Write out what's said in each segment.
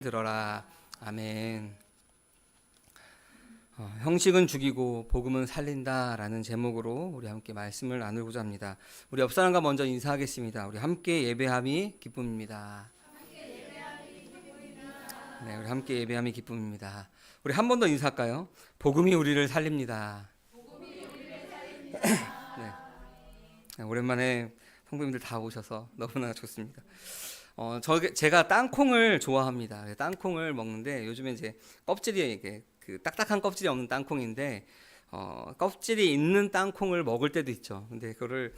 들어라. 아멘. 형식은 죽이고 복음은 살린다라는 제목으로 우리 함께 말씀을 나누고자 합니다. 우리 옆 사람과 먼저 인사하겠습니다. 우리 함께 예배함이 기쁨입니다. 네, 우리 함께 예배함이 기쁨입니다. 우리 한 번 더 인사할까요? 복음이 우리를 살립니다. 네, 오랜만에 성도님들 다 오셔서 너무나 좋습니다. 제가 땅콩을 좋아합니다. 땅콩을 먹는데 요즘에 이제 껍질이 이게 그 딱딱한 껍질이 없는 땅콩인데 껍질이 있는 땅콩을 먹을 때도 있죠. 근데 그거를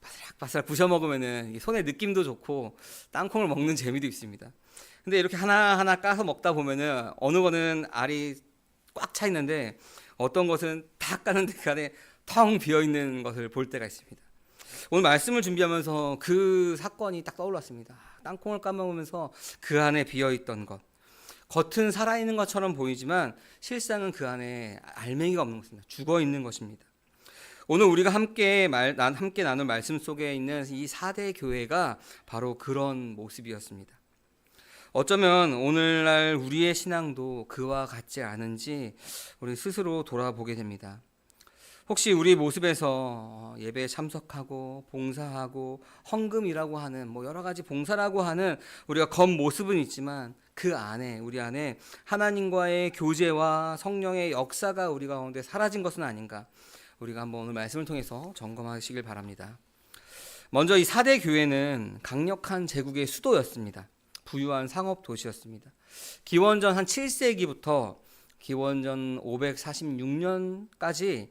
바삭바삭 부셔 먹으면은 손의 느낌도 좋고 땅콩을 먹는 재미도 있습니다. 근데 이렇게 하나하나 까서 먹다 보면은 어느 거는 알이 꽉 차 있는데 어떤 것은 다 까는데 그 안에 텅 비어 있는 것을 볼 때가 있습니다. 오늘 말씀을 준비하면서 그 사건이 딱 떠올랐습니다. 땅콩을 까먹으면서 그 안에 비어있던 것, 겉은 살아있는 것처럼 보이지만 실상은 그 안에 알맹이가 없는 것입니다. 죽어있는 것입니다. 오늘 우리가 함께 나눌 말씀 속에 있는 이 4대 교회가 바로 그런 모습이었습니다. 어쩌면 오늘날 우리의 신앙도 그와 같지 않은지 우리 스스로 돌아보게 됩니다. 혹시 우리 모습에서 예배에 참석하고 봉사하고 헌금이라고 하는 여러 가지 봉사라고 하는 우리가 겉모습은 있지만 그 안에 우리 안에 하나님과의 교제와 성령의 역사가 우리 가운데 사라진 것은 아닌가, 우리가 한번 오늘 말씀을 통해서 점검하시길 바랍니다. 먼저 이 4대 교회는 강력한 제국의 수도였습니다. 부유한 상업 도시였습니다. 기원전 한 7세기부터 기원전 546년까지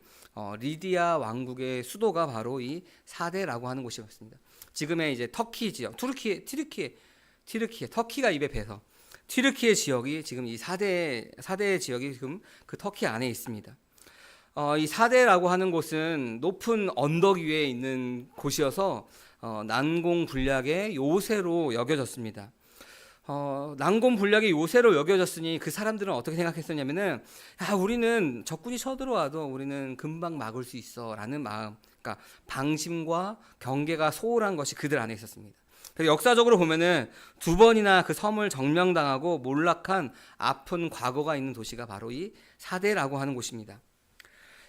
리디아 왕국의 수도가 바로 이 4대라고 하는 곳이었습니다. 지금의 이제 터키 지역, 튀르키예, 터키가 입에 배서 튀르키예 지역이 지금 이 4대 지역이 지금 그 터키 안에 있습니다. 이 4대라고 하는 곳은 높은 언덕 위에 있는 곳이어서 난공불락의 요새로 여겨졌습니다. 난공불락의 요새로 여겨졌으니 그 사람들은 어떻게 생각했었냐면은, 우리는 적군이 쳐들어와도 우리는 금방 막을 수 있어 라는 마음, 그러니까 방심과 경계가 소홀한 것이 그들 안에 있었습니다. 그래서 역사적으로 보면은 2번이나 그 섬을 점령당하고 몰락한 아픈 과거가 있는 도시가 바로 이 4대라고 하는 곳입니다.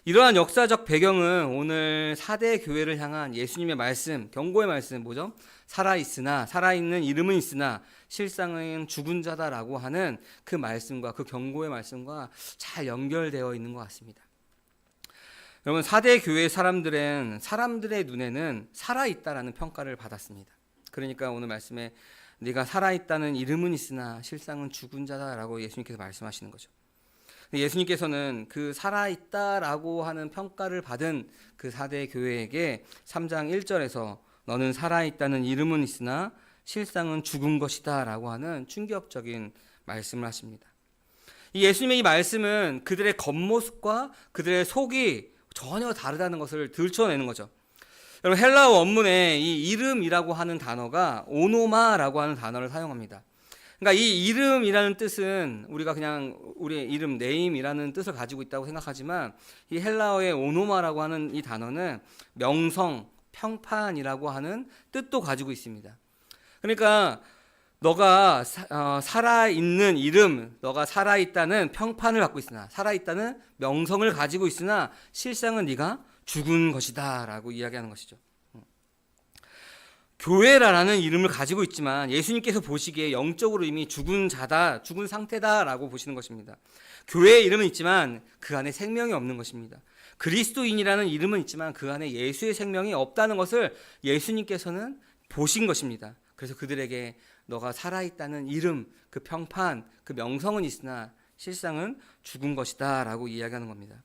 이러한 역사적 배경은 오늘 4대 교회를 향한 예수님의 말씀, 경고의 말씀 뭐죠? 살아있는 이름은 있으나 실상은 죽은 자다라고 하는 그 말씀과 그 경고의 말씀과 잘 연결되어 있는 것 같습니다. 여러분, 4대 교회 사람들은 사람들의 눈에는 살아있다라는 평가를 받았습니다. 그러니까 오늘 말씀에 네가 살아있다는 이름은 있으나 실상은 죽은 자다라고 예수님께서 말씀하시는 거죠. 예수님께서는 그 살아있다라고 하는 평가를 받은 그 4대 교회에게 3장 1절에서 너는 살아있다는 이름은 있으나 실상은 죽은 것이다 라고 하는 충격적인 말씀을 하십니다. 이 예수님의 이 말씀은 그들의 겉모습과 그들의 속이 전혀 다르다는 것을 들춰내는 거죠. 여러분, 헬라어 원문에 이 이름이라고 하는 단어가 오노마라고 하는 단어를 사용합니다. 그러니까 이 이름이라는 뜻은 우리가 그냥 우리의 이름, 네임이라는 뜻을 가지고 있다고 생각하지만 이 헬라어의 오노마라고 하는 이 단어는 명성, 평판이라고 하는 뜻도 가지고 있습니다. 그러니까 너가 살아있는 이름, 너가 살아있다는 평판을 갖고 있으나, 살아있다는 명성을 가지고 있으나 실상은 네가 죽은 것이다 라고 이야기하는 것이죠. 교회라는 이름을 가지고 있지만 예수님께서 보시기에 영적으로 이미 죽은 자다, 죽은 상태다라고 보시는 것입니다. 교회의 이름은 있지만 그 안에 생명이 없는 것입니다. 그리스도인이라는 이름은 있지만 그 안에 예수의 생명이 없다는 것을 예수님께서는 보신 것입니다. 그래서 그들에게 너가 살아있다는 이름, 그 평판, 그 명성은 있으나 실상은 죽은 것이다 라고 이야기하는 겁니다.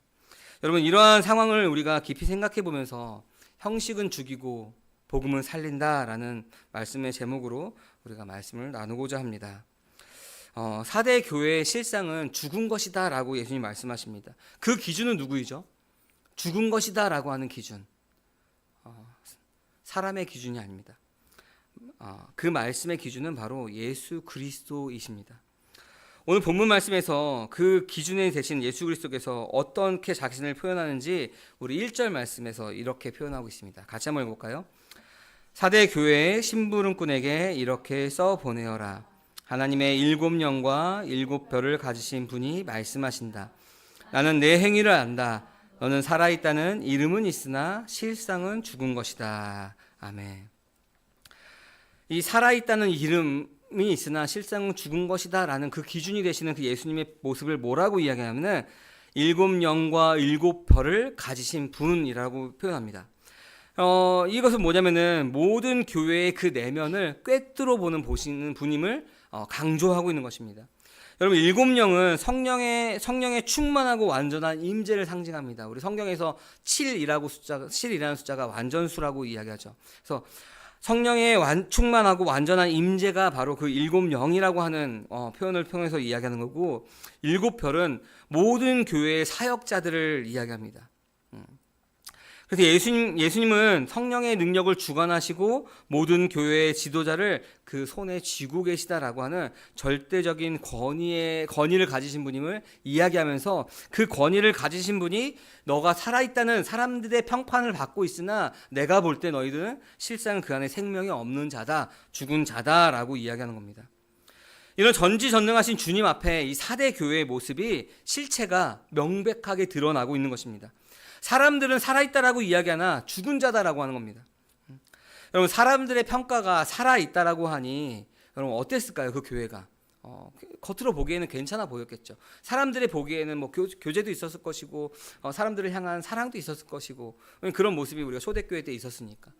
여러분, 이러한 상황을 우리가 깊이 생각해 보면서 형식은 죽이고 복음은 살린다라는 말씀의 제목으로 우리가 말씀을 나누고자 합니다. 4대 교회의 실상은 죽은 것이다 라고 예수님이 말씀하십니다. 그 기준은 누구이죠? 죽은 것이다 라고 하는 기준, 사람의 기준이 아닙니다. 그 말씀의 기준은 바로 예수 그리스도이십니다. 오늘 본문 말씀에서 그 기준에 대신 예수 그리스도께서 어떻게 자신을 표현하는지 우리 1절 말씀에서 이렇게 표현하고 있습니다. 같이 한번 읽어볼까요? 4대 교회의 심부름꾼에게 이렇게 써 보내어라. 하나님의 일곱 영과 일곱 별을 가지신 분이 말씀하신다. 나는 내 행위를 안다. 너는 살아있다는 이름은 있으나 실상은 죽은 것이다. 아멘. 이 살아있다는 이름이 있으나 실상은 죽은 것이다 라는 그 기준이 되시는 그 예수님의 모습을 뭐라고 이야기하냐면 일곱 영과 일곱 별을 가지신 분이라고 표현합니다. 이것은 뭐냐면은 모든 교회의 그 내면을 꿰뚫어 보시는 분임을 강조하고 있는 것입니다. 여러분, 일곱 영은 성령의 충만하고 완전한 임재를 상징합니다. 우리 성경에서 7이라는 숫자가 완전수라고 이야기하죠. 그래서 성령의 충만하고 완전한 임재가 바로 그 일곱 영이라고 하는 표현을 통해서 이야기하는 거고, 일곱 별은 모든 교회의 사역자들을 이야기합니다. 그래서 예수님은 성령의 능력을 주관하시고 모든 교회의 지도자를 그 손에 쥐고 계시다라고 하는 절대적인 권위를 가지신 분임을 이야기하면서 그 권위를 가지신 분이 너가 살아있다는 사람들의 평판을 받고 있으나 내가 볼 때 너희들은 실상 그 안에 생명이 없는 자다, 죽은 자다라고 이야기하는 겁니다. 이런 전지전능하신 주님 앞에 이 4대 교회의 모습이 실체가 명백하게 드러나고 있는 것입니다. 사람들은 살아있다라고 이야기하나 죽은 자다라고 하는 겁니다. 여러분, 사람들의 평가가 살아있다라고 하니 여러분 어땠을까요? 그 교회가 겉으로 보기에는 괜찮아 보였겠죠. 사람들의 보기에는 뭐 교제도 있었을 것이고 사람들을 향한 사랑도 있었을 것이고 그런 모습이 우리가 초대교회 때 있었으니까.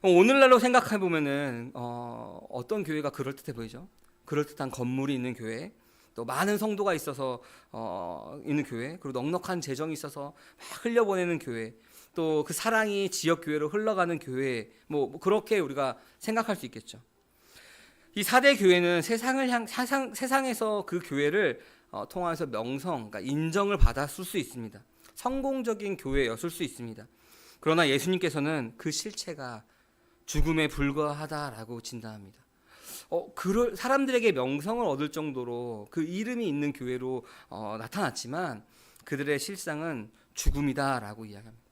오늘날로 생각해 보면은 어떤 교회가 그럴듯해 보이죠? 그럴듯한 건물이 있는 교회, 또 많은 성도가 있어서 있는 교회, 그리고 넉넉한 재정이 있어서 막 흘려보내는 교회, 또 그 사랑이 지역 교회로 흘러가는 교회, 뭐 그렇게 우리가 생각할 수 있겠죠. 이 4대 교회는 세상에서 그 교회를 통해서 그러니까 인정을 받았을 수 있습니다. 성공적인 교회였을 수 있습니다. 그러나 예수님께서는 그 실체가 죽음에 불과하다라고 진단합니다. 사람들에게 명성을 얻을 정도로 그 이름이 있는 교회로 나타났지만 그들의 실상은 죽음이다라고 이야기합니다.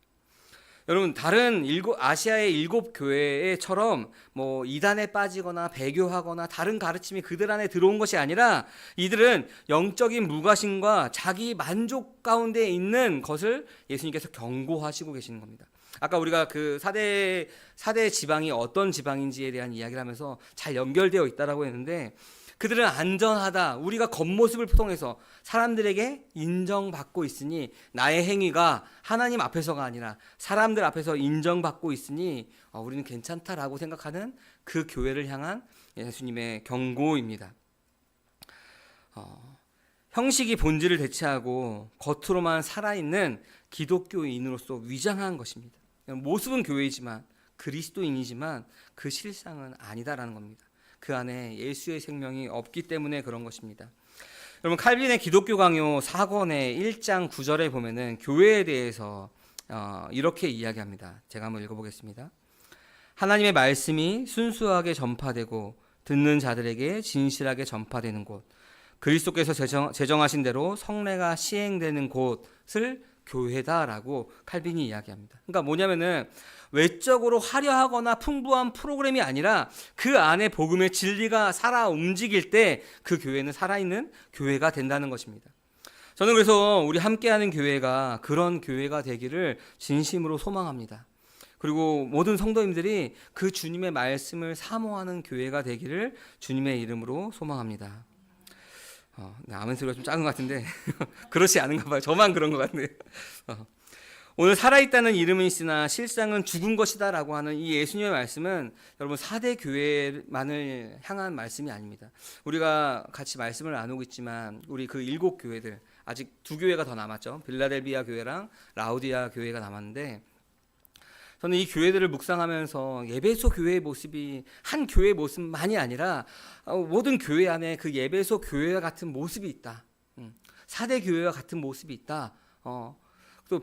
여러분, 다른 아시아의 7교회처럼 뭐 이단에 빠지거나 배교하거나 다른 가르침이 그들 안에 들어온 것이 아니라 이들은 영적인 무과심과 자기 만족 가운데 있는 것을 예수님께서 경고하시고 계시는 겁니다. 아까 우리가 그 4대 지방이 어떤 지방인지에 대한 이야기를 하면서 잘 연결되어 있다라고 했는데, 그들은 안전하다, 우리가 겉모습을 통해서 사람들에게 인정받고 있으니 나의 행위가 하나님 앞에서가 아니라 사람들 앞에서 인정받고 있으니 우리는 괜찮다라고 생각하는 그 교회를 향한 예수님의 경고입니다. 형식이 본질을 대체하고 겉으로만 살아있는 기독교인으로서 위장한 것입니다. 모습은 교회이지만 그리스도인이지만 그 실상은 아니다라는 겁니다. 그 안에 예수의 생명이 없기 때문에 그런 것입니다. 여러분, 칼빈의 기독교 강요 4권의 1장 9절에 보면은 교회에 대해서 이렇게 이야기합니다. 제가 한번 읽어보겠습니다. 하나님의 말씀이 순수하게 전파되고 듣는 자들에게 진실하게 전파되는 곳, 그리스도께서 제정하신 대로 성례가 시행되는 곳을 교회다라고 칼빈이 이야기합니다. 그러니까 뭐냐면은 외적으로 화려하거나 풍부한 프로그램이 아니라 그 안에 복음의 진리가 살아 움직일 때 그 교회는 살아있는 교회가 된다는 것입니다. 저는 그래서 우리 함께하는 교회가 그런 교회가 되기를 진심으로 소망합니다. 그리고 모든 성도님들이 그 주님의 말씀을 사모하는 교회가 되기를 주님의 이름으로 소망합니다. 아멘 소리가 좀 작은 것 같은데 그렇지 않은가 봐요. 저만 그런 것 같네요. 오늘 살아있다는 이름은 있으나 실상은 죽은 것이다 라고 하는 이 예수님의 말씀은 여러분 4대 교회만을 향한 말씀이 아닙니다. 우리가 같이 말씀을 나누고 있지만 우리 그 7교회들, 아직 2교회가 더 남았죠. 빌라델비아 교회랑 라우디아 교회가 남았는데, 저는 이 교회들을 묵상하면서 예배소 교회의 모습이 한 교회의 모습만이 아니라 모든 교회 안에 그 예배소 교회와 같은 모습이 있다. 4대 교회와 같은 모습이 있다. 또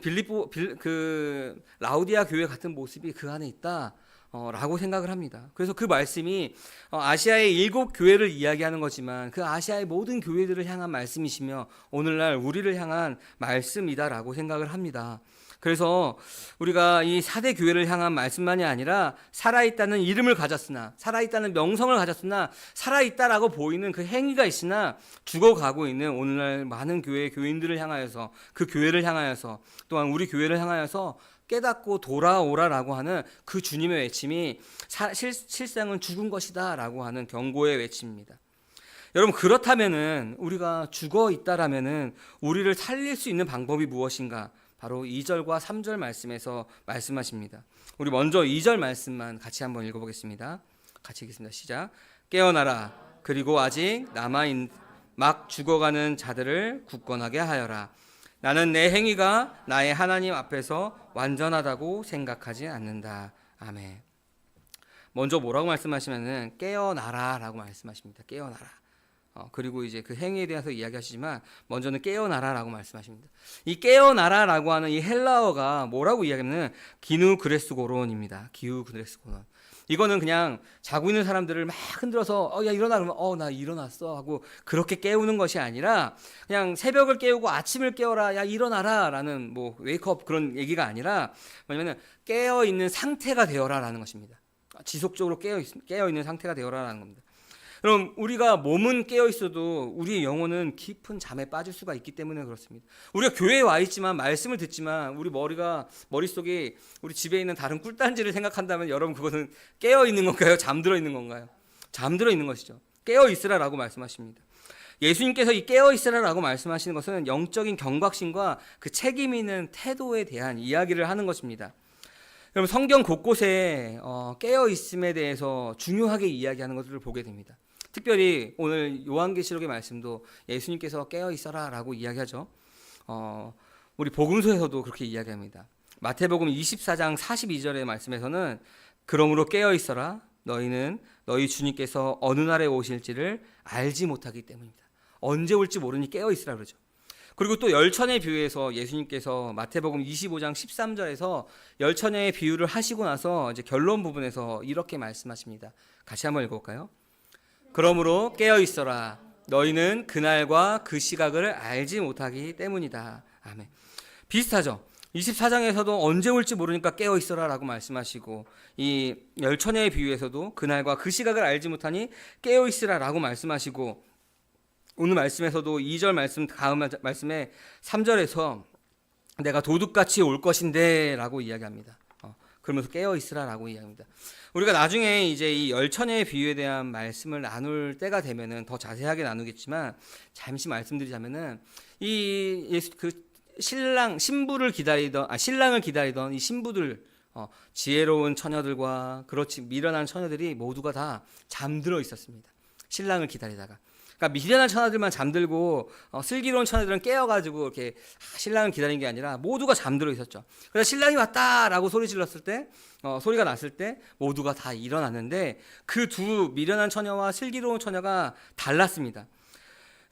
라우디아 교회 같은 모습이 그 안에 있다. 라고 생각을 합니다. 그래서 그 말씀이 아시아의 7교회를 이야기하는 거지만 그 아시아의 모든 교회들을 향한 말씀이시며 오늘날 우리를 향한 말씀이다라고 생각을 합니다. 그래서 우리가 이 4대 교회를 향한 말씀만이 아니라 살아있다는 이름을 가졌으나, 살아있다는 명성을 가졌으나, 살아있다라고 보이는 그 행위가 있으나 죽어가고 있는 오늘날 많은 교회 교인들을 향하여서, 그 교회를 향하여서, 또한 우리 교회를 향하여서 깨닫고 돌아오라라고 하는 그 주님의 외침이 실상은 죽은 것이다 라고 하는 경고의 외침입니다. 여러분, 그렇다면은 우리가 죽어 있다라면은 우리를 살릴 수 있는 방법이 무엇인가? 바로 2절과 3절 말씀에서 말씀하십니다. 우리 먼저 2절 말씀만 같이 한번 읽어보겠습니다. 같이 읽겠습니다. 시작. 깨어나라. 그리고 아직 막 죽어가는 자들을 굳건하게 하여라. 나는 내 행위가 나의 하나님 앞에서 완전하다고 생각하지 않는다. 아멘. 먼저 뭐라고 말씀하시면은 깨어나라라고 말씀하십니다. 깨어나라. 그리고 이제 그 행위에 대해서 이야기하시지만 먼저는 깨어나라라고 말씀하십니다. 이 깨어나라라고 하는 이 헬라어가 뭐라고 이야기하면 기누 그레스고론입니다. 기누 그레스고론. 이거는 그냥 자고 있는 사람들을 막 흔들어서 야 일어나 그러면 나 일어났어 하고 그렇게 깨우는 것이 아니라 그냥 새벽을 깨우고 아침을 깨워라 야 일어나라라는 뭐 웨이크업 그런 얘기가 아니라 뭐냐면 깨어 있는 상태가 되어라라는 것입니다. 지속적으로 깨어 있는 상태가 되어라라는 겁니다. 그럼 우리가 몸은 깨어 있어도 우리의 영혼은 깊은 잠에 빠질 수가 있기 때문에 그렇습니다. 우리가 교회에 와 있지만 말씀을 듣지만 우리 머릿속에 우리 집에 있는 다른 꿀단지를 생각한다면 여러분 그것은 깨어 있는 건가요? 잠들어 있는 건가요? 잠들어 있는 것이죠. 깨어 있으라라고 말씀하십니다. 예수님께서 이 깨어 있으라라고 말씀하시는 것은 영적인 경각심과 그 책임 있는 태도에 대한 이야기를 하는 것입니다. 여러분 성경 곳곳에 깨어 있음에 대해서 중요하게 이야기하는 것들을 보게 됩니다. 특별히 오늘 요한계시록의 말씀도 예수님께서 깨어 있어라라고 이야기하죠. 우리 복음서에서도 그렇게 이야기합니다. 마태복음 24장 42절의 말씀에서는 그러므로 깨어 있어라. 너희는 너희 주님께서 어느 날에 오실지를 알지 못하기 때문입니다. 언제 올지 모르니 깨어 있으라 그러죠. 그리고 또 열처녀의 비유에서 예수님께서 마태복음 25장 13절에서 열처녀의 비유를 하시고 나서 이제 결론 부분에서 이렇게 말씀하십니다. 같이 한번 읽어볼까요? 그러므로 깨어 있어라. 너희는 그날과 그 시각을 알지 못하기 때문이다. 아멘. 비슷하죠. 24장에서도 언제 올지 모르니까 깨어 있어라라고 말씀하시고 이 열처녀의 비유에서도 그날과 그 시각을 알지 못하니 깨어 있으라라고 말씀하시고 오늘 말씀에서도 2절 말씀 다음 말씀에 3절에서 내가 도둑같이 올 것인데 라고 이야기합니다. 그러면서 깨어 있으라라고 이야기합니다. 우리가 나중에 이제 이 열처녀의 비유에 대한 말씀을 나눌 때가 되면은 더 자세하게 나누겠지만 잠시 말씀드리자면은 신랑을 기다리던 이 신부들 지혜로운 처녀들과 그렇지 미련한 처녀들이 모두가 다 잠들어 있었습니다. 신랑을 기다리다가. 그러니까 미련한 처녀들만 잠들고 슬기로운 처녀들은 깨어가지고 이렇게 신랑을 기다린 게 아니라 모두가 잠들어 있었죠. 그래서 신랑이 왔다라고 소리 질렀을 때 소리가 났을 때 모두가 다 일어났는데 그 두 미련한 처녀와 슬기로운 처녀가 달랐습니다.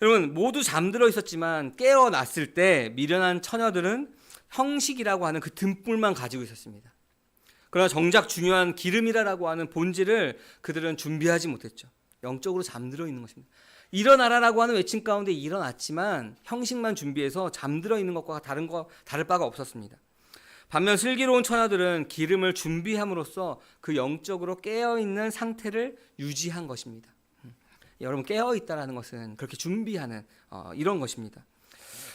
여러분 모두 잠들어 있었지만 깨어났을 때 미련한 처녀들은 형식이라고 하는 그 등불만 가지고 있었습니다. 그러나 정작 중요한 기름이라고 하는 본질을 그들은 준비하지 못했죠. 영적으로 잠들어 있는 것입니다. 일어나라라고 하는 외침 가운데 일어났지만 형식만 준비해서 잠들어 있는 것과 다를 바가 없었습니다. 반면 슬기로운 처녀들은 기름을 준비함으로써 그 영적으로 깨어있는 상태를 유지한 것입니다. 여러분 깨어있다라는 것은 그렇게 준비하는 이런 것입니다.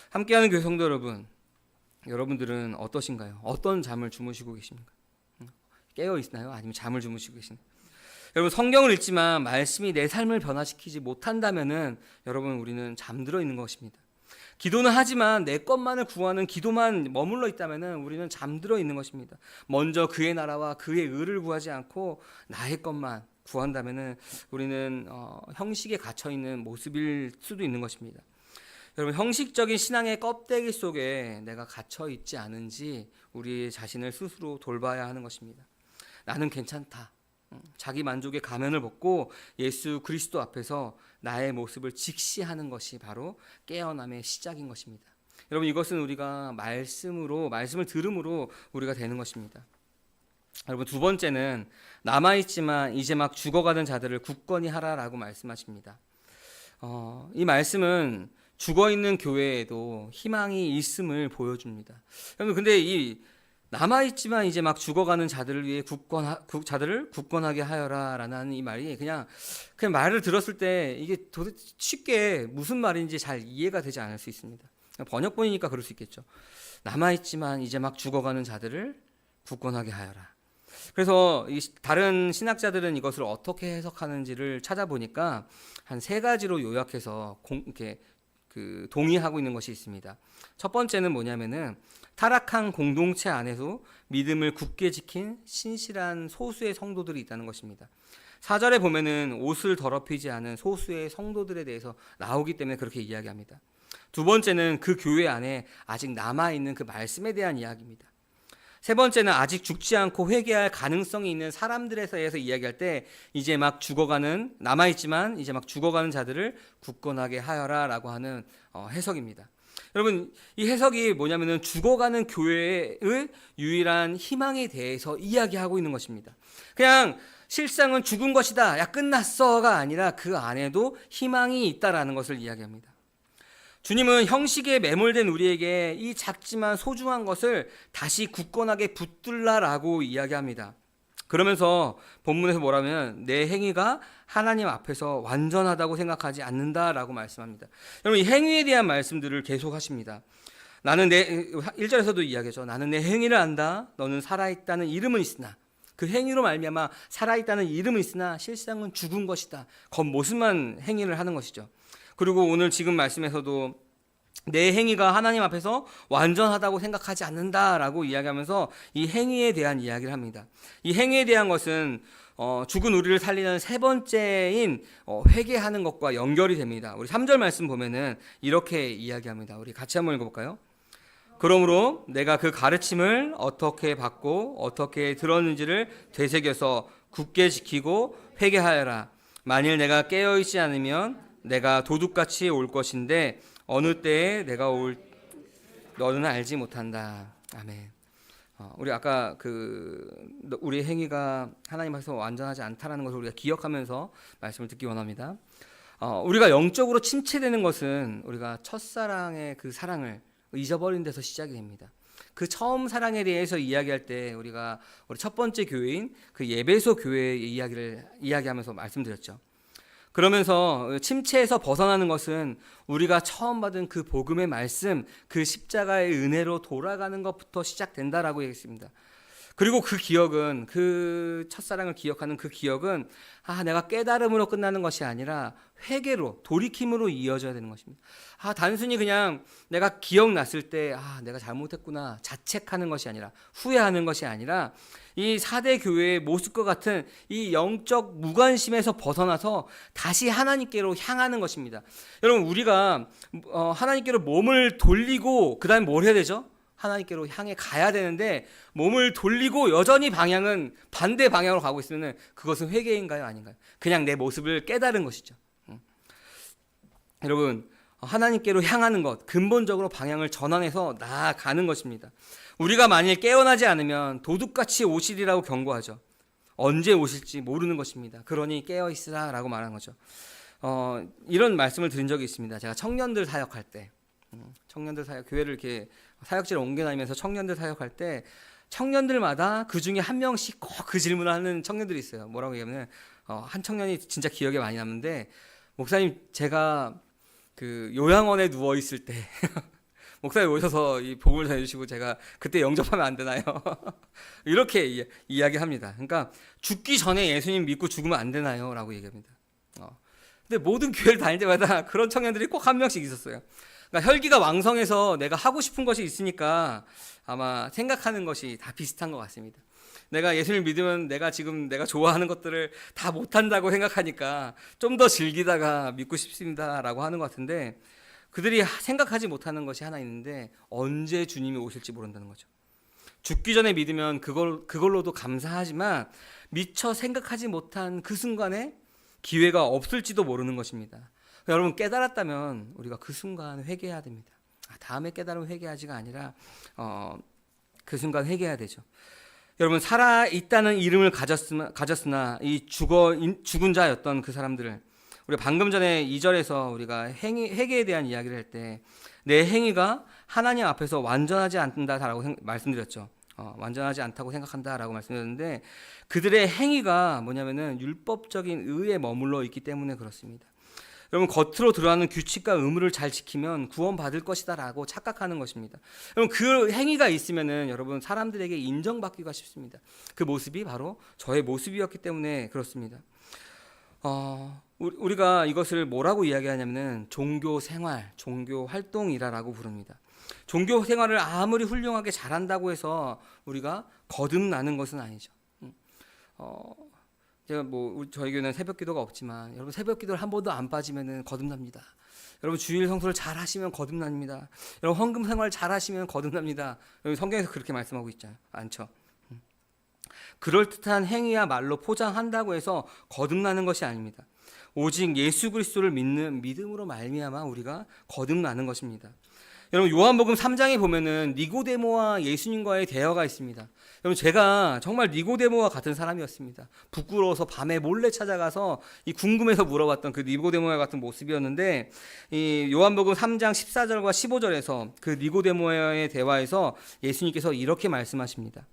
함께하는 교회 성도 여러분, 여러분들은 어떠신가요? 어떤 잠을 주무시고 계십니까? 깨어있나요? 아니면 잠을 주무시고 계신가요? 여러분 성경을 읽지만 말씀이 내 삶을 변화시키지 못한다면은 여러분 우리는 잠들어 있는 것입니다. 기도는 하지만 내 것만을 구하는 기도만 머물러 있다면은 우리는 잠들어 있는 것입니다. 먼저 그의 나라와 그의 의를 구하지 않고 나의 것만 구한다면은 우리는 형식에 갇혀 있는 모습일 수도 있는 것입니다. 여러분 형식적인 신앙의 껍데기 속에 내가 갇혀 있지 않은지 우리 자신을 스스로 돌봐야 하는 것입니다. 나는 괜찮다. 자기 만족의 가면을 벗고 예수 그리스도 앞에서 나의 모습을 직시하는 것이 바로 깨어남의 시작인 것입니다. 여러분 이것은 우리가 말씀을 들음으로 우리가 되는 것입니다. 여러분 두 번째는 남아있지만 이제 막 죽어가는 자들을 굳건히 하라라고 말씀하십니다. 이 말씀은 죽어 있는 교회에도 희망이 있음을 보여줍니다. 여러분, 근데 이 남아 있지만 이제 막 죽어가는 자들을 위해 자들을 굳건하게 하여라라는 이 말이 그냥 말을 들었을 때 이게 도대체 쉽게 무슨 말인지 잘 이해가 되지 않을 수 있습니다. 번역본이니까 그럴 수 있겠죠. 남아 있지만 이제 막 죽어가는 자들을 굳건하게 하여라. 그래서 이 다른 신학자들은 이것을 어떻게 해석하는지를 찾아보니까 한 세 가지로 요약해서 이렇게 동의하고 있는 것이 있습니다. 첫 번째는 뭐냐면은 타락한 공동체 안에서 믿음을 굳게 지킨 신실한 소수의 성도들이 있다는 것입니다. 4절에 보면은 옷을 더럽히지 않은 소수의 성도들에 대해서 나오기 때문에 그렇게 이야기합니다. 두 번째는 그 교회 안에 아직 남아있는 그 말씀에 대한 이야기입니다. 세 번째는 아직 죽지 않고 회개할 가능성이 있는 사람들에 대해서 이야기할 때 이제 막 죽어가는, 남아있지만 이제 막 죽어가는 자들을 굳건하게 하여라 라고 하는 해석입니다. 여러분, 이 해석이 뭐냐면은 죽어가는 교회의 유일한 희망에 대해서 이야기하고 있는 것입니다. 그냥 실상은 죽은 것이다, 야 끝났어가 아니라 그 안에도 희망이 있다라는 것을 이야기합니다. 주님은 형식에 매몰된 우리에게 이 작지만 소중한 것을 다시 굳건하게 붙들라라고 이야기합니다. 그러면서 본문에서 뭐라면 내 행위가 하나님 앞에서 완전하다고 생각하지 않는다라고 말씀합니다. 여러분, 이 행위에 대한 말씀들을 계속 하십니다. 1절에서도 이야기하죠. 나는 내 행위를 안다. 너는 살아있다는 이름은 있으나, 그 행위로 말미암아 살아있다는 이름은 있으나 실상은 죽은 것이다. 겉모습만 행위를 하는 것이죠. 그리고 오늘 지금 말씀에서도 내 행위가 하나님 앞에서 완전하다고 생각하지 않는다라고 이야기하면서 이 행위에 대한 이야기를 합니다. 이 행위에 대한 것은 죽은 우리를 살리는 세 번째인 회개하는 것과 연결이 됩니다. 우리 3절 말씀 보면은 이렇게 이야기합니다. 우리 같이 한번 읽어볼까요? 그러므로 내가 그 가르침을 어떻게 받고 어떻게 들었는지를 되새겨서 굳게 지키고 회개하여라. 만일 내가 깨어있지 않으면 내가 도둑같이 올 것인데 어느 때에 내가 너는 알지 못한다. 아멘. 우리 아까 우리 행위가 하나님 앞에서 완전하지 않다라는 것을 우리가 기억하면서 말씀을 듣기 원합니다. 우리가 영적으로 침체되는 것은 우리가 첫사랑의 그 사랑을 잊어버린 데서 시작이 됩니다. 그 처음 사랑에 대해서 이야기할 때 우리 첫 번째 교회인 그 예배소 교회의 이야기하면서 말씀드렸죠. 그러면서 침체에서 벗어나는 것은 우리가 처음 받은 그 복음의 말씀, 그 십자가의 은혜로 돌아가는 것부터 시작된다라고 얘기했습니다. 그리고 그 기억은, 그 첫사랑을 기억하는 그 기억은 내가 깨달음으로 끝나는 것이 아니라 회개로, 돌이킴으로 이어져야 되는 것입니다. 단순히 그냥 내가 기억났을 때 내가 잘못했구나 자책하는 것이 아니라, 후회하는 것이 아니라 이 4대 교회의 모습과 같은 이 영적 무관심에서 벗어나서 다시 하나님께로 향하는 것입니다. 여러분, 우리가 하나님께로 몸을 돌리고 그 다음에 뭘 해야 되죠? 하나님께로 향해 가야 되는데 몸을 돌리고 여전히 방향은 반대 방향으로 가고 있으면 그것은 회개인가요? 아닌가요? 그냥 내 모습을 깨달은 것이죠. 여러분, 하나님께로 향하는 것, 근본적으로 방향을 전환해서 나아가는 것입니다. 우리가 만일 깨어나지 않으면 도둑같이 오시리라고 경고하죠. 언제 오실지 모르는 것입니다. 그러니 깨어있으라 라고 말하는 거죠. 이런 말씀을 드린 적이 있습니다. 제가 청년들 사역할 때, 교회를 이렇게 사역지를 옮겨다니면서 청년들 사역할 때 청년들마다 그 중에 한 명씩 꼭 그 질문을 하는 청년들이 있어요. 뭐라고 얘기하면 한 청년이 진짜 기억에 많이 남는데, 목사님, 제가 그 요양원에 누워 있을 때 목사님 오셔서 이 복음을 전해주시고 제가 그때 영접하면 안 되나요? 이렇게 이야기합니다. 그러니까 죽기 전에 예수님 믿고 죽으면 안 되나요? 라고 얘기합니다. 근데 모든 교회를 다닐 때마다 그런 청년들이 꼭 한 명씩 있었어요. 그러니까 혈기가 왕성해서 내가 하고 싶은 것이 있으니까 아마 생각하는 것이 다 비슷한 것 같습니다. 내가 예수님을 믿으면 내가 좋아하는 것들을 다 못한다고 생각하니까 좀 더 즐기다가 믿고 싶습니다라고 하는 것 같은데, 그들이 생각하지 못하는 것이 하나 있는데 언제 주님이 오실지 모른다는 거죠. 죽기 전에 믿으면 그걸로도 감사하지만 미처 생각하지 못한 그 순간에 기회가 없을지도 모르는 것입니다. 여러분, 깨달았다면 우리가 그 순간 회개해야 됩니다. 다음에 깨달으면 회개하지가 아니라 그 순간 회개해야 되죠. 여러분, 살아있다는 이름을 가졌으나 이 죽은 자였던 그 사람들을 우리가 방금 전에 2절에서 우리가 회개에 대한 이야기를 할 때 내 행위가 하나님 앞에서 완전하지 않는다라고 말씀드렸죠. 완전하지 않다고 생각한다라고 말씀드렸는데 그들의 행위가 뭐냐면은 율법적인 의에 머물러 있기 때문에 그렇습니다. 여러분 겉으로 드러나는 규칙과 의무를 잘 지키면 구원받을 것이다라고 착각하는 것입니다. 여러분 그 행위가 있으면은 여러분 사람들에게 인정받기가 쉽습니다. 그 모습이 바로 저의 모습이었기 때문에 그렇습니다. 우리가 이것을 뭐라고 이야기하냐면은 종교 생활, 종교 활동이라고 부릅니다. 종교 생활을 아무리 훌륭하게 잘한다고 해서 우리가 거듭나는 것은 아니죠. 제가 저희 교회는 새벽기도가 없지만 여러분 새벽기도를 한 번도 안 빠지면은 거듭납니다. 여러분 주일 성수를 잘 하시면 거듭납니다. 여러분 헌금 생활 잘 하시면 거듭납니다. 여러분 성경에서 그렇게 말씀하고 있잖아요. 않죠? 그럴듯한 행위야 말로 포장한다고 해서 거듭나는 것이 아닙니다. 오직 예수 그리스도를 믿는 믿음으로 말미암아 우리가 거듭나는 것입니다. 여러분 요한복음 3장에 보면은 니고데모와 예수님과의 대화가 있습니다. 여러분 제가 정말 니고데모와 같은 사람이었습니다. 부끄러워서 밤에 몰래 찾아가서 궁금해서 물어봤던 그 니고데모와 같은 모습이었는데 이 요한복음 3장 14절과 15절에서 그 니고데모와의 대화에서 예수님께서 이렇게 말씀하십니다.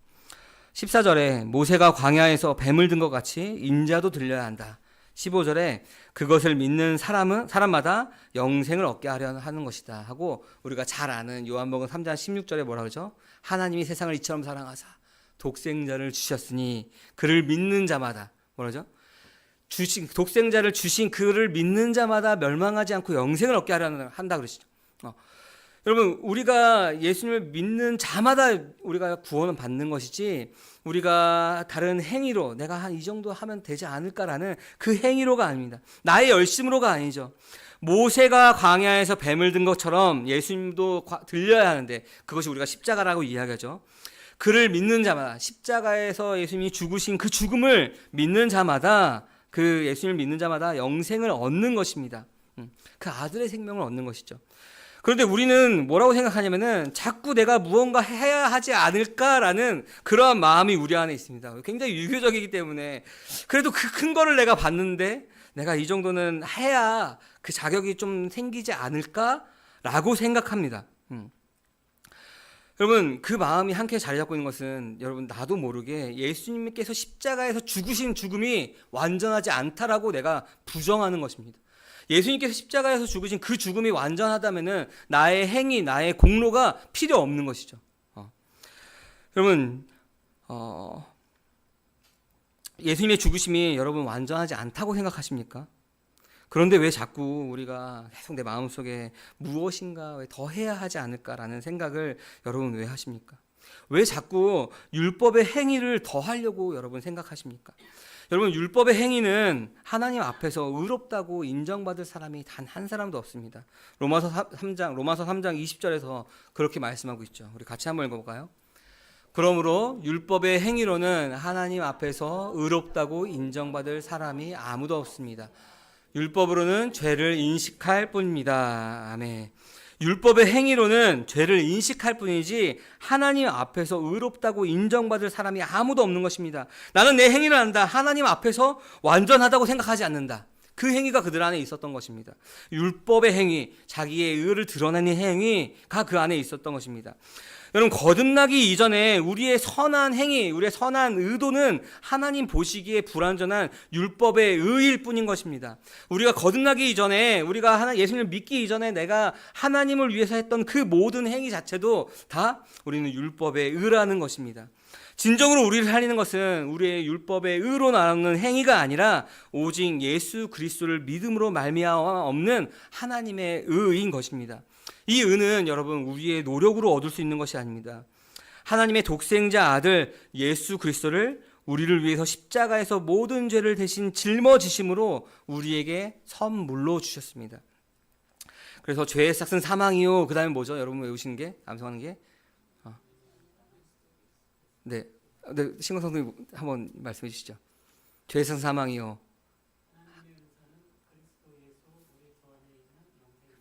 14절에 모세가 광야에서 뱀을 든 것 같이 인자도 들려야 한다. 15절에 그것을 믿는 사람마다 영생을 얻게 하려 하는 것이다 하고 우리가 잘 아는 요한복음 3장 16절에 뭐라 그러죠? 하나님이 세상을 이처럼 사랑하사 독생자를 주셨으니 그를 믿는 자마다 뭐라죠? 독생자를 주신 그를 믿는 자마다 멸망하지 않고 영생을 얻게 하려 한다 그러시죠. 여러분 우리가 예수님을 믿는 자마다 우리가 구원을 받는 것이지 우리가 다른 행위로 내가 한 이 정도 하면 되지 않을까라는 그 행위로가 아닙니다. 나의 열심으로가 아니죠. 모세가 광야에서 뱀을 든 것처럼 예수님도 들려야 하는데 그것이 우리가 십자가라고 이야기하죠. 그를 믿는 자마다 십자가에서 예수님이 죽으신 그 죽음을 믿는 자마다 그 예수님을 믿는 자마다 영생을 얻는 것입니다. 그 아들의 생명을 얻는 것이죠. 그런데 우리는 뭐라고 생각하냐면은 자꾸 내가 무언가 해야 하지 않을까라는 그러한 마음이 우리 안에 있습니다. 굉장히 유교적이기 때문에 그래도 그 큰 거를 내가 봤는데 내가 이 정도는 해야 그 자격이 좀 생기지 않을까라고 생각합니다. 여러분 그 마음이 한켠에 자리 잡고 있는 것은 여러분 나도 모르게 예수님께서 십자가에서 죽으신 죽음이 완전하지 않다라고 내가 부정하는 것입니다. 예수님께서 십자가에서 죽으신 그 죽음이 완전하다면은 나의 행위, 나의 공로가 필요 없는 것이죠. 여러분, 예수님의 죽으심이 여러분 완전하지 않다고 생각하십니까? 그런데 왜 자꾸 우리가 계속 내 마음속에 무엇인가 왜 더 해야 하지 않을까라는 생각을 여러분 왜 하십니까? 왜 자꾸 율법의 행위를 더 하려고 여러분 생각하십니까? 여러분 율법의 행위는 하나님 앞에서 의롭다고 인정받을 사람이 단 한 사람도 없습니다. 로마서 3장 20절에서 그렇게 말씀하고 있죠. 우리 같이 한번 읽어볼까요? 그러므로 율법의 행위로는 하나님 앞에서 의롭다고 인정받을 사람이 아무도 없습니다. 율법으로는 죄를 인식할 뿐입니다. 아멘. 율법의 행위로는 죄를 인식할 뿐이지 하나님 앞에서 의롭다고 인정받을 사람이 아무도 없는 것입니다. 나는 내 행위를 한다. 하나님 앞에서 완전하다고 생각하지 않는다. 그 행위가 그들 안에 있었던 것입니다. 율법의 행위, 자기의 의를 드러내는 행위가 그 안에 있었던 것입니다. 여러분 거듭나기 이전에 우리의 선한 행위, 우리의 선한 의도는 하나님 보시기에 불완전한 율법의 의일 뿐인 것입니다. 우리가 거듭나기 이전에 우리가 예수님을 믿기 이전에 내가 하나님을 위해서 했던 그 모든 행위 자체도 다 우리는 율법의 의라는 것입니다. 진정으로 우리를 살리는 것은 우리의 율법의 의로 나오는 행위가 아니라 오직 예수 그리스도를 믿음으로 말미암아 없는 하나님의 의인 것입니다. 이 의는 여러분 우리의 노력으로 얻을 수 있는 것이 아닙니다. 하나님의 독생자 아들 예수 그리스도를 우리를 위해서 십자가에서 모든 죄를 대신 짊어지심으로 우리에게 선물로 주셨습니다. 그래서 죄의 삭은 사망이요. 그 다음에 뭐죠? 여러분 외우시는 게 암송하는 게 네, 신공 선생님 한번 말씀해 주시죠. 죄의 삭은 사망이요.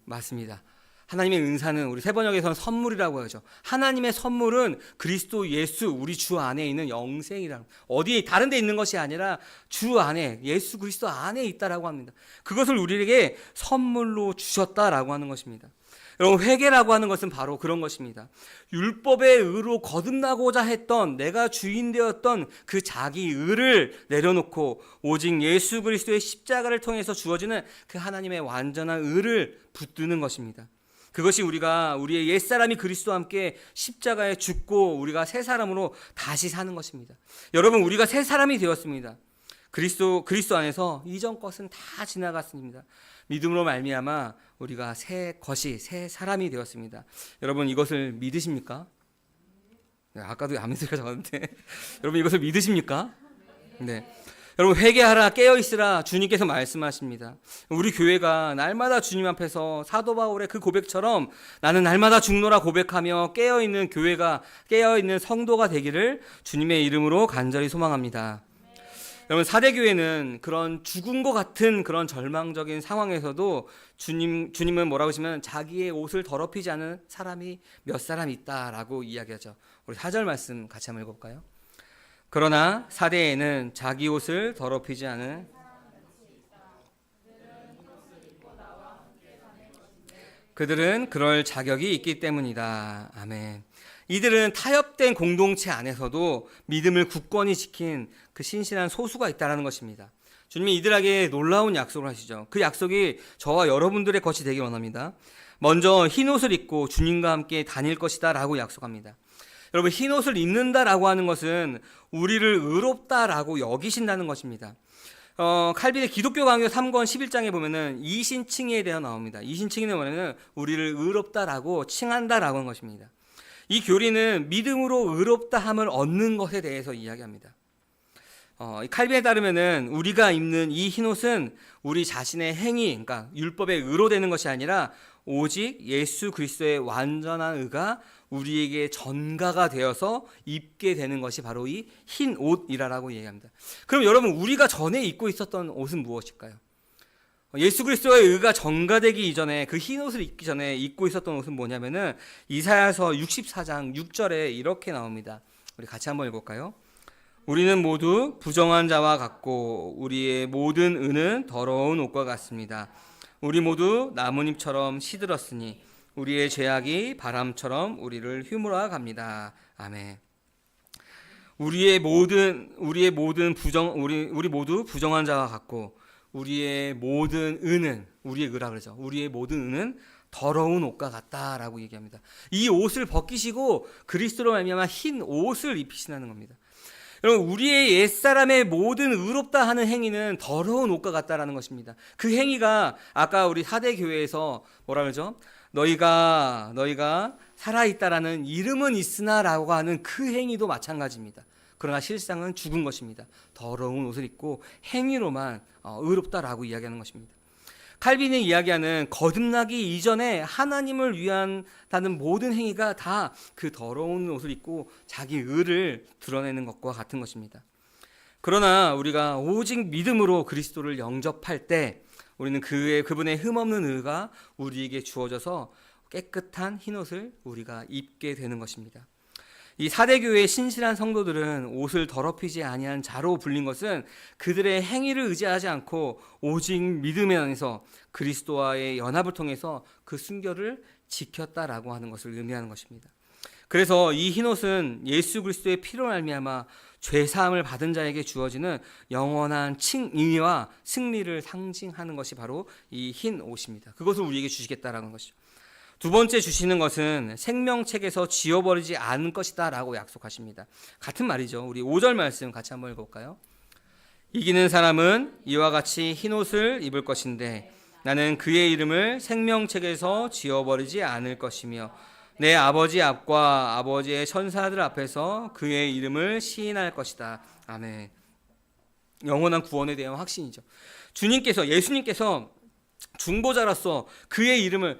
맞습니다. 하나님의 은사는 우리 세번역에서는 선물이라고 하죠. 하나님의 선물은 그리스도 예수 우리 주 안에 있는 영생이라는, 어디 다른 데 있는 것이 아니라 주 안에, 예수 그리스도 안에 있다라고 합니다. 그것을 우리에게 선물로 주셨다라고 하는 것입니다. 여러분, 회개라고 하는 것은 바로 그런 것입니다. 율법의 의로 거듭나고자 했던, 내가 주인 되었던 그 자기 의를 내려놓고 오직 예수 그리스도의 십자가를 통해서 주어지는 그 하나님의 완전한 의를 붙드는 것입니다. 그것이 우리의 옛사람이 그리스도와 함께 십자가에 죽고 우리가 새 사람으로 다시 사는 것입니다. 여러분, 우리가 새 사람이 되었습니다. 그리스도 안에서 이전 것은 다 지나갔습니다. 믿음으로 말미암아 우리가 새 사람이 되었습니다. 여러분, 이것을 믿으십니까? 네, 아까도 아멘 소리가 적었는데 여러분, 이것을 믿으십니까? 네. 여러분, 회개하라, 깨어있으라 주님께서 말씀하십니다. 우리 교회가 날마다 주님 앞에서 사도 바울의 그 고백처럼 나는 날마다 죽노라 고백하며 깨어있는 교회가, 깨어있는 성도가 되기를 주님의 이름으로 간절히 소망합니다. 여러분, 사대교회는 그런 죽은 것 같은 그런 절망적인 상황에서도 주님은 뭐라고 하시면 자기의 옷을 더럽히지 않은 사람이 몇 사람 있다라고 이야기하죠. 우리 4절 말씀 같이 한번 읽어볼까요? 그러나 사대에는 자기 옷을 더럽히지 않은 그들은 그럴 자격이 있기 때문이다. 아멘. 이들은 타협된 공동체 안에서도 믿음을 굳건히 지킨 그 신실한 소수가 있다는 것입니다. 주님이 이들에게 놀라운 약속을 하시죠. 그 약속이 저와 여러분들의 것이 되길 원합니다. 먼저 흰옷을 입고 주님과 함께 다닐 것이다 라고 약속합니다. 여러분, 흰옷을 입는다라고 하는 것은 우리를 의롭다라고 여기신다는 것입니다. 칼빈의 기독교 강요 3권 11장에 보면은 이신칭에 대해 나옵니다. 이신칭은 뭐냐면 우리를 의롭다라고 칭한다라고 하는 것입니다. 이 교리는 믿음으로 의롭다함을 얻는 것에 대해서 이야기합니다. 칼빈에 따르면은 우리가 입는 이 흰옷은 우리 자신의 행위, 그러니까 율법에 의로되는 것이 아니라 오직 예수 그리스도의 완전한 의가 우리에게 전가가 되어서 입게 되는 것이 바로 이 흰 옷이라고 얘기합니다. 그럼 여러분, 우리가 전에 입고 있었던 옷은 무엇일까요? 예수 그리스도의 의가 전가되기 이전에, 그 흰 옷을 입기 전에 입고 있었던 옷은 뭐냐면은 이사야서 64장 6절에 이렇게 나옵니다. 우리 같이 한번 읽어볼까요? 우리는 모두 부정한 자와 같고 우리의 모든 은은 더러운 옷과 같습니다. 우리 모두 나뭇잎처럼 시들었으니 우리의 죄악이 바람처럼 우리를 휘몰아 갑니다. 아멘. 우리 모두 부정한 자와 같고 우리의 모든 은은, 우리의 의라 그러죠. 우리의 모든 은은 더러운 옷과 같다라고 얘기합니다. 이 옷을 벗기시고 그리스도로 말미암아 흰 옷을 입히시는 겁니다. 여러분, 우리의 옛사람의 모든 의롭다 하는 행위는 더러운 옷과 같다라는 것입니다. 그 행위가 아까 우리 사대 교회에서 뭐라 그러죠? 너희가 살아있다라는 이름은 있으나라고 하는 그 행위도 마찬가지입니다. 그러나 실상은 죽은 것입니다. 더러운 옷을 입고 행위로만 의롭다라고 이야기하는 것입니다. 칼빈이 이야기하는 거듭나기 이전에 하나님을 위한다는 모든 행위가 다 그 더러운 옷을 입고 자기 의를 드러내는 것과 같은 것입니다. 그러나 우리가 오직 믿음으로 그리스도를 영접할 때 우리는 그분의 흠없는 의가 우리에게 주어져서 깨끗한 흰옷을 우리가 입게 되는 것입니다. 이 사대교회의 신실한 성도들은 옷을 더럽히지 아니한 자로 불린 것은 그들의 행위를 의지하지 않고 오직 믿음에 안에서 그리스도와의 연합을 통해서 그 순결을 지켰다라고 하는 것을 의미하는 것입니다. 그래서 이 흰옷은 예수 그리스도의 피로 말미암아 죄사함을 받은 자에게 주어지는 영원한 칭의와 승리를 상징하는 것이 바로 이 흰 옷입니다. 그것을 우리에게 주시겠다라는 것이죠. 두 번째 주시는 것은 생명책에서 지워버리지 않을 것이다 라고 약속하십니다. 같은 말이죠. 우리 5절 말씀 같이 한번 읽어볼까요? 이기는 사람은 이와 같이 흰옷을 입을 것인데 나는 그의 이름을 생명책에서 지워버리지 않을 것이며 내 아버지 앞과 아버지의 천사들 앞에서 그의 이름을 시인할 것이다. 아멘. 영원한 구원에 대한 확신이죠. 예수님께서 중보자로서 그의 이름을,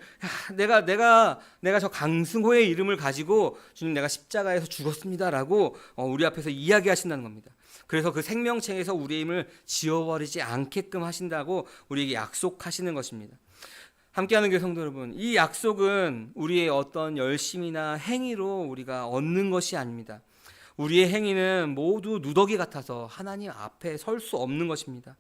내가 저 강승호의 이름을 가지고 주님 내가 십자가에서 죽었습니다라고 우리 앞에서 이야기하신다는 겁니다. 그래서 그 생명책에서 우리의 이름을 지워버리지 않게끔 하신다고 우리에게 약속하시는 것입니다. 함께하는 교회 성도 여러분, 이 약속은 우리의 어떤 열심이나 행위로 우리가 얻는 것이 아닙니다. 우리의 행위는 모두 누더기 같아서 하나님 앞에 설 수 없는 것입니다.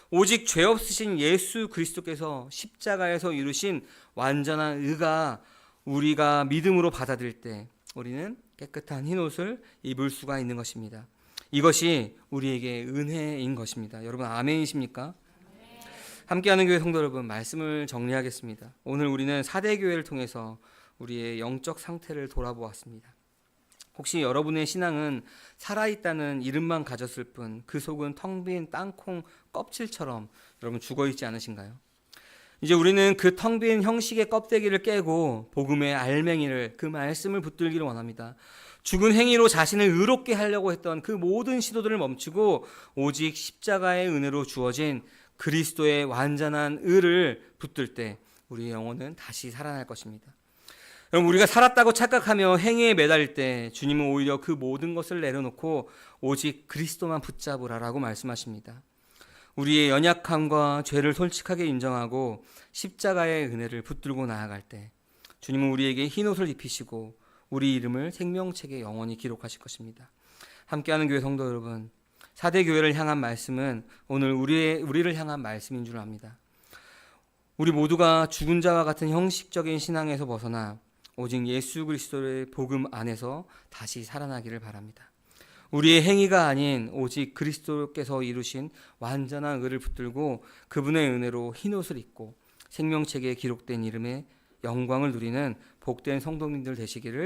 오직 죄 없으신 예수 그리스도께서 십자가에서 이루신 완전한 의가 우리가 믿음으로 받아들일 때 우리는 깨끗한 흰옷을 입을 수가 있는 것입니다. 이것이 우리에게 은혜인 것입니다. 여러분 아멘이십니까? 함께하는 교회 성도 여러분, 말씀을 정리하겠습니다. 오늘 우리는 4대 교회를 통해서 우리의 영적 상태를 돌아보았습니다. 혹시 여러분의 신앙은 살아있다는 이름만 가졌을 뿐 그 속은 텅 빈 땅콩 껍질처럼 여러분 죽어있지 않으신가요? 이제 우리는 그 텅 빈 형식의 껍데기를 깨고 복음의 알맹이를, 그 말씀을 붙들기를 원합니다. 죽은 행위로 자신을 의롭게 하려고 했던 그 모든 시도들을 멈추고 오직 십자가의 은혜로 주어진 그리스도의 완전한 의를 붙들 때 우리의 영혼은 다시 살아날 것입니다. 여러분, 우리가 살았다고 착각하며 행위에 매달릴 때 주님은 오히려 그 모든 것을 내려놓고 오직 그리스도만 붙잡으라라고 말씀하십니다. 우리의 연약함과 죄를 솔직하게 인정하고 십자가의 은혜를 붙들고 나아갈 때 주님은 우리에게 흰옷을 입히시고 우리 이름을 생명책에 영원히 기록하실 것입니다. 함께하는 교회 성도 여러분, 4대 교회를 향한 말씀은 오늘 우리를 향한 말씀인 줄 압니다. 우리 모두가 죽은 자와 같은 형식적인 신앙에서 벗어나 오직 예수 그리스도의 복음 안에서 다시 살아나기를 바랍니다. 우리의 행위가 아닌 오직 그리스도께서 이루신 완전한 의를 붙들고 그분의 은혜로 흰옷을 입고 생명책에 기록된 이름의 영광을 누리는 복된 성도님들 되시기를